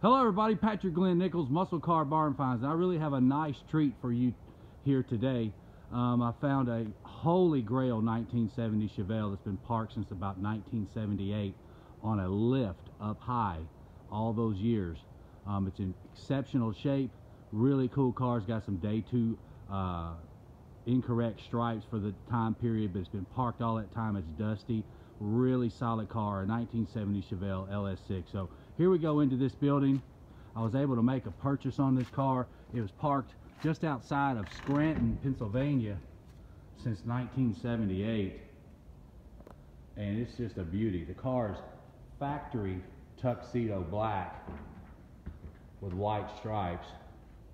Hello everybody, Patrick Glenn Nichols, Muscle Car Barn Finds. I really have a nice treat for you here today. I found a holy grail 1970 Chevelle that's been parked since about 1978 on a lift up high all those years. It's in exceptional shape, really cool car. It's got some day 2 incorrect stripes for the time period, but it's been parked all that time. It's dusty. Really solid car, a 1970 Chevelle LS6. So here we go into this building. I was able to make a purchase on this car. It was parked just outside of Scranton, Pennsylvania since 1978, and it's just a beauty. The car's factory Tuxedo black with white stripes,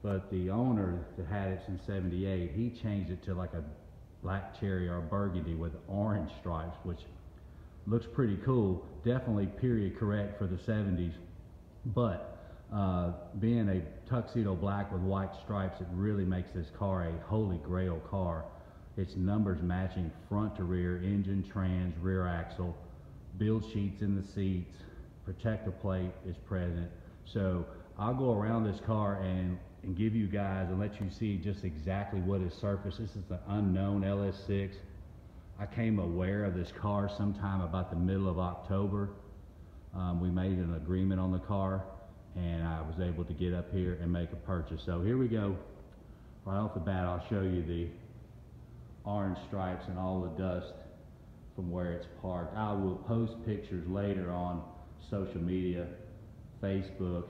but the owner that had it since 78, he changed it to like a black cherry or burgundy with orange stripes, which looks pretty cool. Definitely period correct for the 70s, but being a tuxedo black with white stripes, it really makes this car a holy grail car. It's numbers matching front to rear, engine, trans, rear axle, build sheets in the seats, protector plate is present. So I'll go around this car and give you guys and let you see just exactly what is surfaced. This is the unknown LS6. I came aware of this car sometime about the middle of October. We made an agreement on the car, and I was able to get up here and make a purchase. So here we go. Right off the bat, I'll show you the orange stripes and all the dust from where it's parked. I will post pictures later on social media, Facebook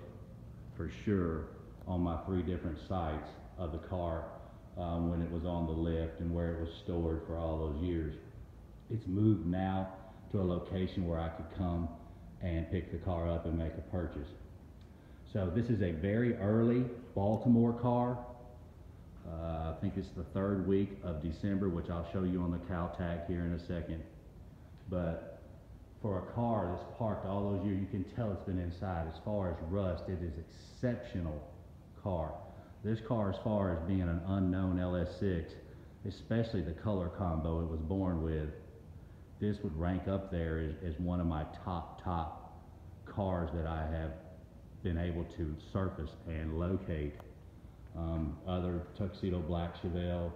for sure, on my 3 different sites of the car when it was on the lift and where it was stored for all those years. It's moved now to a location where I could come and pick the car up and make a purchase. So this is a very early Baltimore car. I think it's the 3rd week of December, which I'll show you on the cow tag here in a second. But for a car that's parked all those years, you can tell it's been inside. As far as rust, it is exceptional car. This car, as far as being an unknown LS6, especially the color combo it was born with, this would rank up there as one of my top cars that I have been able to surface and locate. Other tuxedo black Chevelle,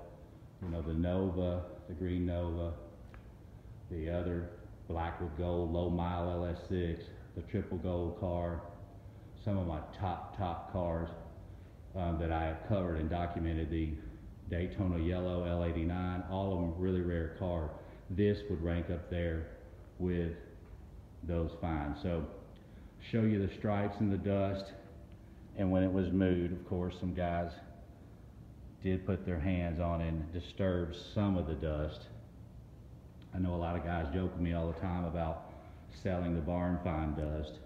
you know, the Nova, the green Nova, the other black with gold low mile LS6, the triple gold car, some of my top cars that I have covered and documented, the Daytona yellow L89, all of them really rare cars. This would rank up there with those finds. So show you the stripes and the dust, and when it was moved, of course, some guys did put their hands on it and disturbed some of the dust. I know a lot of guys joke with me all the time about selling the barn find dust.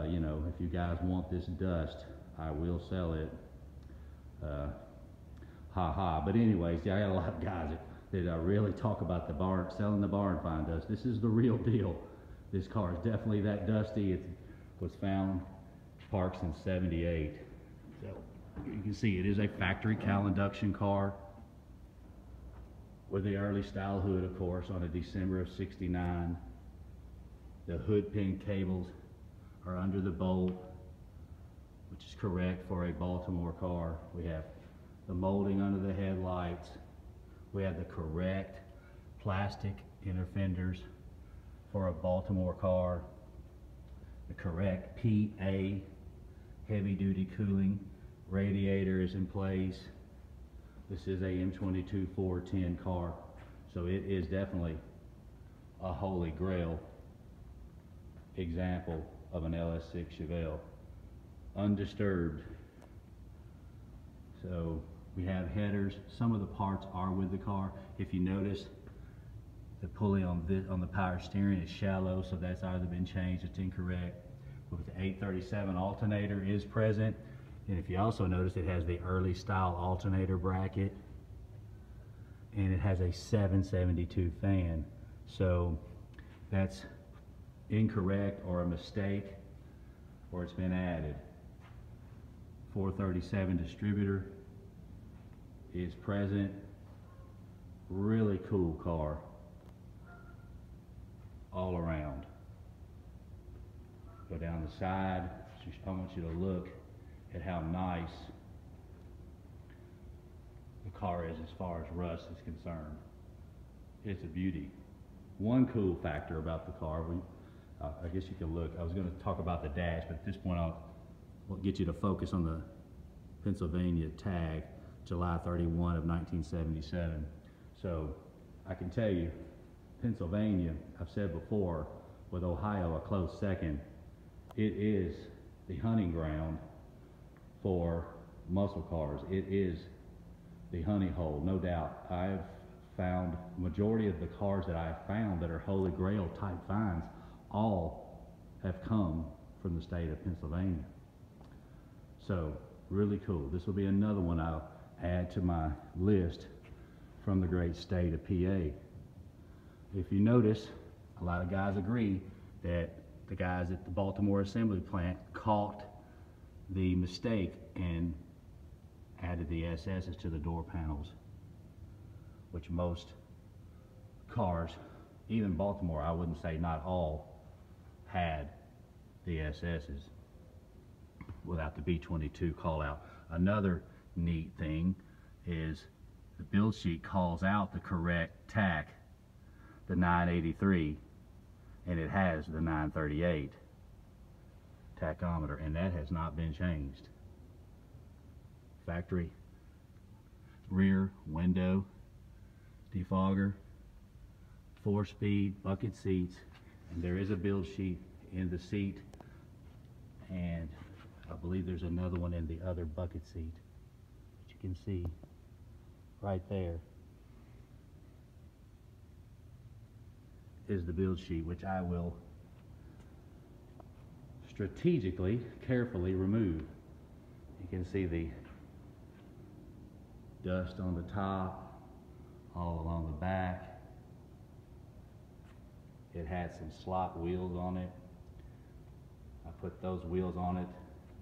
You know, if you guys want this dust, I will sell it. But anyways, yeah, I got a lot of guys that really talk about selling the barn find dust. This is the real deal. This car is definitely that dusty. It was found parked since 78. So you can see it is a factory cowl induction car with the early style hood, of course, on a December of '69. The hood pin cables are under the bolt, which is correct for a Baltimore car. We have the molding under the headlights. We have the correct plastic inner fenders for a Baltimore car. The correct PA heavy duty cooling radiator is in place. This is a M22 410 car, so it is definitely a holy grail example of an LS6 Chevelle, undisturbed. So we have headers. Some of the parts are with the car. If you notice, the pulley on the power steering is shallow, so that's either been changed, it's incorrect. With the 837 alternator is present, and if you also notice, it has the early style alternator bracket, and it has a 772 fan. So that's incorrect or a mistake, or it's been added. 437 distributor is present. Really cool car all around. Go down the side. I want you to look at how nice the car is as far as rust is concerned. It's a beauty. One cool factor about the car, I guess you can look, I was going to talk about the dash, but at this point I'll get you to focus on the Pennsylvania tag, July 31 of 1977. So I can tell you, Pennsylvania, I've said before, with Ohio a close second, it is the hunting ground for muscle cars. It is the honey hole, no doubt. I've found majority of the cars that I've found that are Holy Grail type finds all have come from the state of Pennsylvania. So really cool. This will be another one I'll add to my list from the great state of PA. If you notice, a lot of guys agree that the guys at the Baltimore assembly plant caught the mistake and added the SS's to the door panels, which most cars, even Baltimore, I wouldn't say not all, had the SS's without the B22 call out. Another neat thing is the build sheet calls out the correct tack, the 983, and it has the 938 tachometer, and that has not been changed. Factory rear window defogger, 4-speed bucket seats, and there is a build sheet in the seat, and I believe there's another one in the other bucket seat that you can see right there is the build sheet, which I will strategically, carefully remove. You can see the dust on the top, all along the back. It had some slot wheels on it. I put those wheels on it.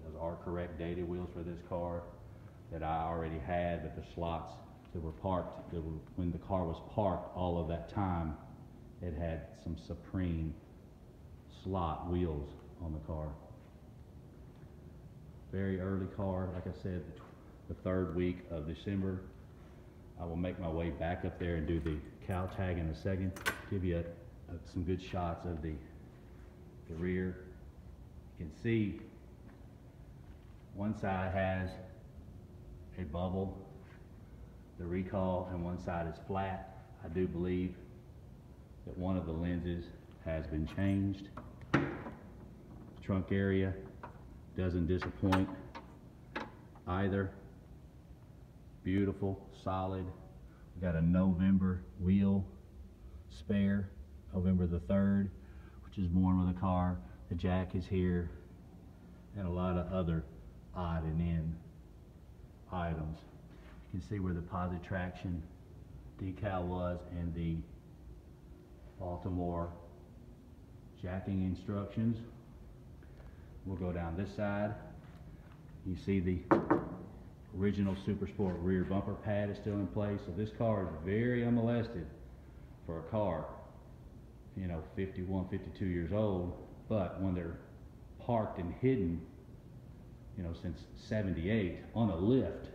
Those are correct dated wheels for this car that I already had, but the slots that were parked, when the car was parked all of that time, it had some Supreme slot wheels on the car. Very early car, like I said, the 3rd week of December. I will make my way back up there and do the cow tag in a second, give you some good shots of the rear. You can see one side has a bubble, the recall, and one side is flat. I do believe that one of the lenses has been changed. Trunk area doesn't disappoint either. Beautiful, solid. We got a November wheel spare, November the 3rd, which is born with the car. The jack is here, and a lot of other odd and end items. You can see where the positive traction decal was and the Baltimore jacking instructions. We'll go down this side. You see the original Super Sport rear bumper pad is still in place. So this car is very unmolested for a car, you know, 51, 52 years old. But when they're parked and hidden, you know, since 78 on a lift,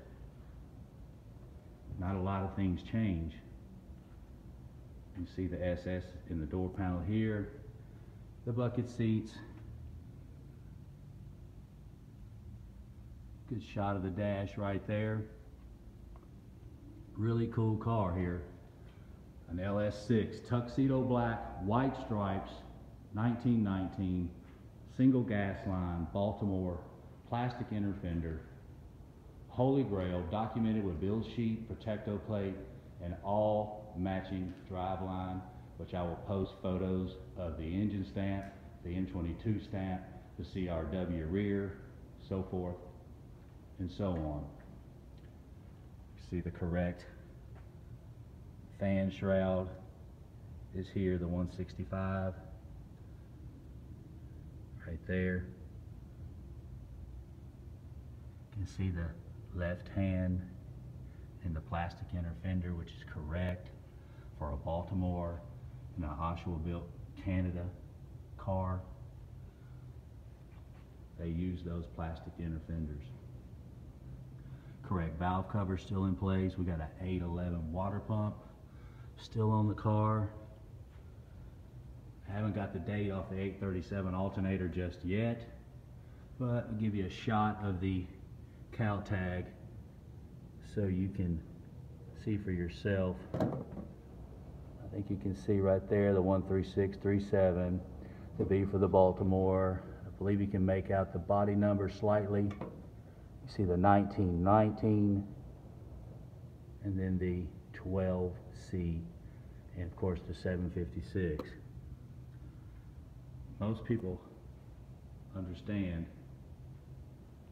not a lot of things change. You see the SS in the door panel here, the bucket seats. Good shot of the dash right there. Really cool car here. An LS6, tuxedo black, white stripes, 1919, single gas line, Baltimore, plastic inner fender, Holy Grail, documented with build sheet, Protecto plate, and all matching driveline, which I will post photos of the engine stamp, the M22 stamp, the CRW rear, so forth and so on. You see the correct fan shroud is here, the 165 right there. You can see the left hand and the plastic inner fender, which is correct for a Baltimore and an Oshawa built Canada car. they use those plastic inner fenders. Correct valve cover still in place. We got an 811 water pump still on the car. I haven't got the date off the 837 alternator just yet, but I'll give you a shot of the cow tag so you can see for yourself. I think you can see right there the 13637, the B for the Baltimore. I believe you can make out the body number slightly. You see the 1919 and then the 12C, and of course the 756. Most people understand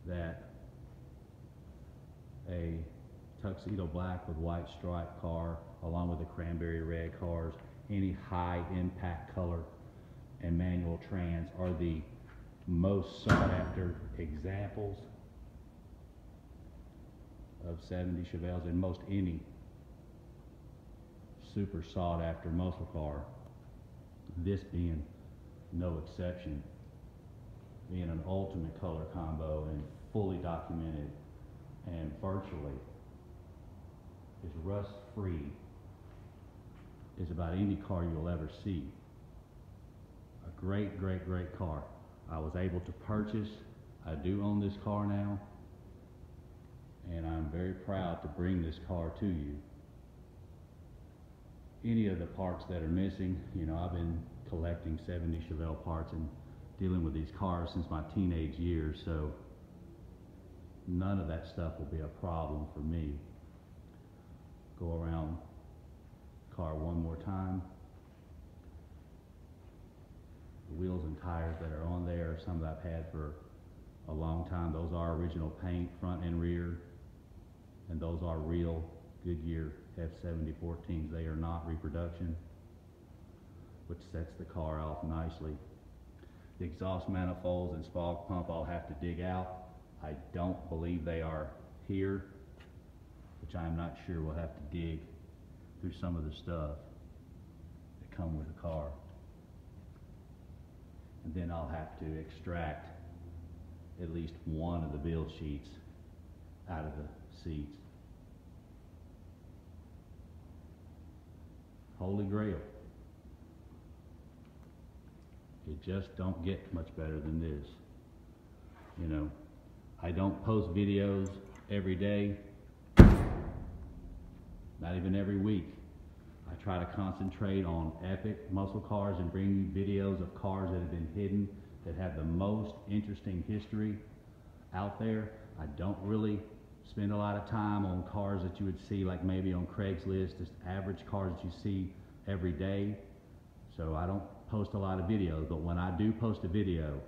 that a tuxedo black with white stripe car, along with the cranberry red cars, any high impact color and manual trans are the most sought after examples of 70 Chevelles, and most any super sought after muscle car, this being no exception, being an ultimate color combo and fully documented and virtually as rust free as about any car you'll ever see. A great, great, great car. I was able to purchase, I do own this car now, and I'm very proud to bring this car to you. Any of the parts that are missing, you know, I've been collecting 70 Chevelle parts and dealing with these cars since my teenage years, so none of that stuff will be a problem for me. Go around the car one more time. The wheels and tires that are on there are some that I've had for a long time. Those are original paint, front and rear, and those are real Goodyear F7014s. They are not reproduction, which sets the car off nicely. The exhaust manifolds and spark pump I'll have to dig out. I don't believe they are here, which I'm not sure. We'll have to dig through some of the stuff that come with the car. And then I'll have to extract at least one of the build sheets out of the seats. Holy Grail. You just don't get much better than this. You know, I don't post videos every day, not even every week. I try to concentrate on epic muscle cars and bring you videos of cars that have been hidden, that have the most interesting history out there. I don't really spend a lot of time on cars that you would see like maybe on Craigslist, just average cars that you see every day. So I don't post a lot of videos, but when I do post a video,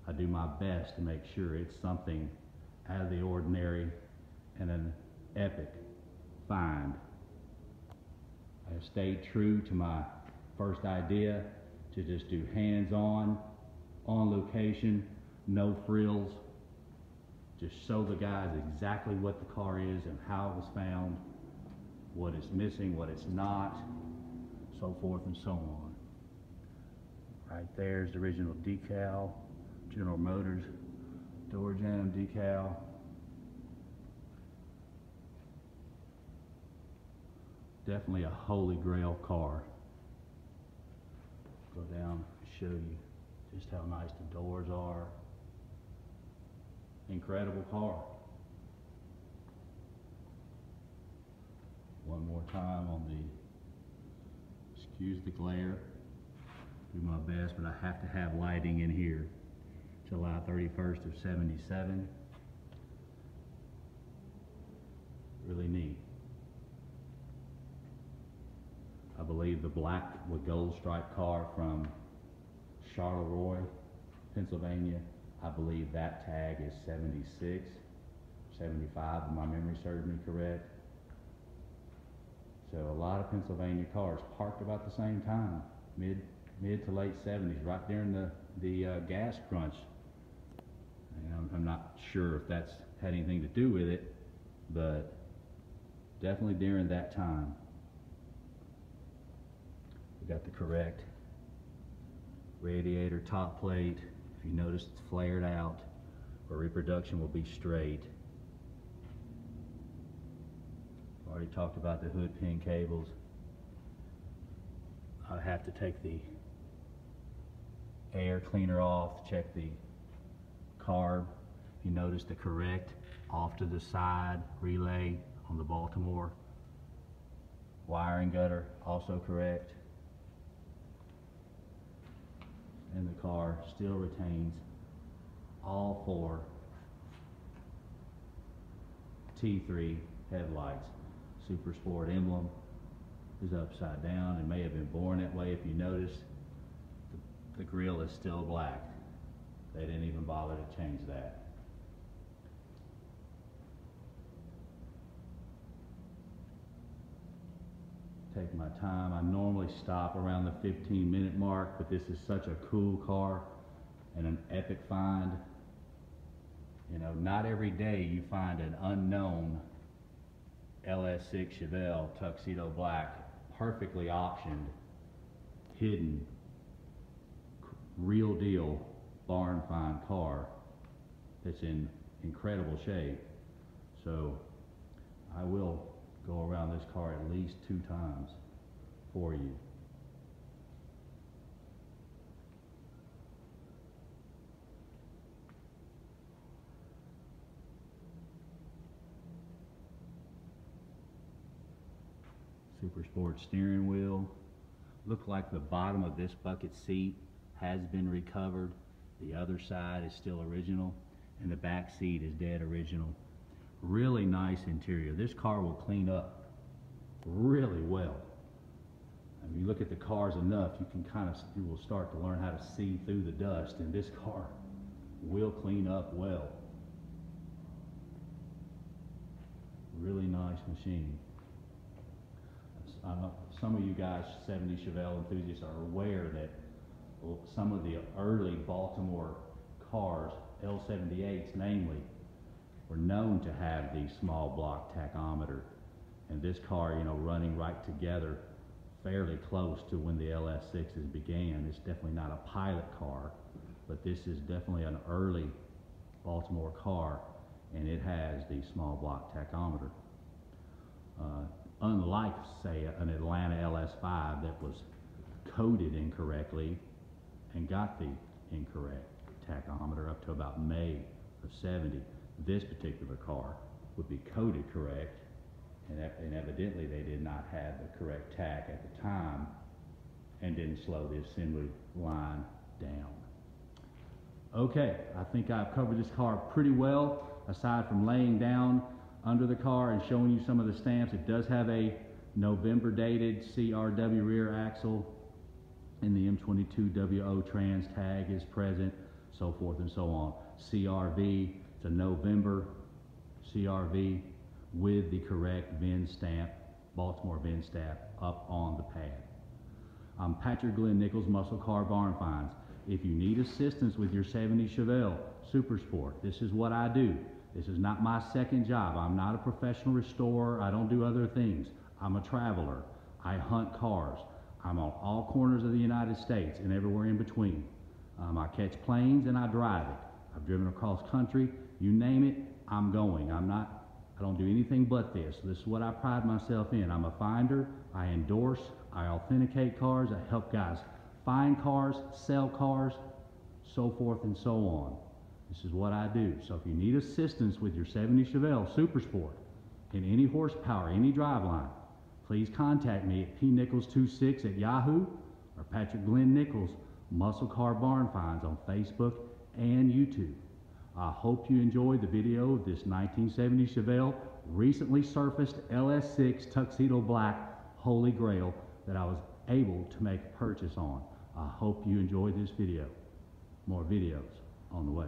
I do my best to make sure it's something out of the ordinary and an epic find. I have stayed true to my first idea to just do hands-on, on location, no frills. Just show the guys exactly what the car is and how it was found, what it's missing, what it's not, so forth and so on. Right there's the original decal, General Motors door jamb decal. Definitely a holy grail car. Go down and show you just how nice the doors are. Incredible car. One more time on the, excuse the glare, do my best, but I have to have lighting in here. July 31st of 77. Really neat. I believe the black with gold stripe car from Charleroi, Pennsylvania, I believe that tag is 76, 75 if my memory serves me correct. So a lot of Pennsylvania cars parked about the same time, mid to late 70s, right during the gas crunch. And I'm not sure if that's had anything to do with it, but definitely during that time. We got the correct radiator top plate. If you notice, it's flared out, where reproduction will be straight. Already talked about the hood pin cables. I have to take the air cleaner off to check the carb. If you notice, the correct off to the side relay on the Baltimore. Wiring gutter also correct. And the car still retains all 4 T3 headlights. Super Sport emblem is upside down. It may have been born that way. If you notice, the grille is still black. They didn't even bother to change that. Take my time. I normally stop around the 15-minute mark, but this is such a cool car and an epic find. You know, not every day you find an unknown LS6 Chevelle Tuxedo black, perfectly optioned, hidden, real deal barn find car that's in incredible shape. So I will go around this car at least 2 times for you. Super Sport steering wheel. Look like the bottom of this bucket seat has been recovered. The other side is still original, and the back seat is dead original. Really nice interior. This car will clean up really well. If you look at the cars enough, you will start to learn how to see through the dust, and this car will clean up well. Really nice machine. I know some of you guys, 70 Chevelle enthusiasts, are aware that some of the early Baltimore cars, L78s namely, were known to have the small block tachometer. And this car, you know, running right together fairly close to when the LS6s began. It's definitely not a pilot car, but this is definitely an early Baltimore car, and it has the small block tachometer. Unlike, say, an Atlanta LS5 that was coded incorrectly and got the incorrect tachometer up to about May of 70, this particular car would be coded correct, and evidently they did not have the correct tach at the time and didn't slow the assembly line down. Okay, I think I've covered this car pretty well, aside from laying down under the car and showing you some of the stamps. It does have a November dated CRW rear axle, and the M22WO trans tag is present, so forth and so on. CRV, it's a November CRV with the correct VIN stamp, Baltimore VIN stamp, up on the pad. I'm Patrick Glenn Nichols, Muscle Car Barn Finds. If you need assistance with your 70 Chevelle Super Sport, this is what I do. This is not my second job. I'm not a professional restorer. I don't do other things. I'm a traveler. I hunt cars. I'm on all corners of the United States and everywhere in between. I catch planes and I drive it. I've driven across country. You name it, I'm going. I don't do anything but this. This is what I pride myself in. I'm a finder. I endorse. I authenticate cars. I help guys find cars, sell cars, so forth and so on. This is what I do. So if you need assistance with your 70 Chevelle Super Sport in any horsepower, any driveline, please contact me at pnichols26 at Yahoo, or Patrick Glenn Nichols, Muscle Car Barn Finds, on Facebook and YouTube. I hope you enjoyed the video of this 1970 Chevelle recently surfaced LS6 Tuxedo Black Holy Grail that I was able to make a purchase on. I hope you enjoyed this video. More videos on the way.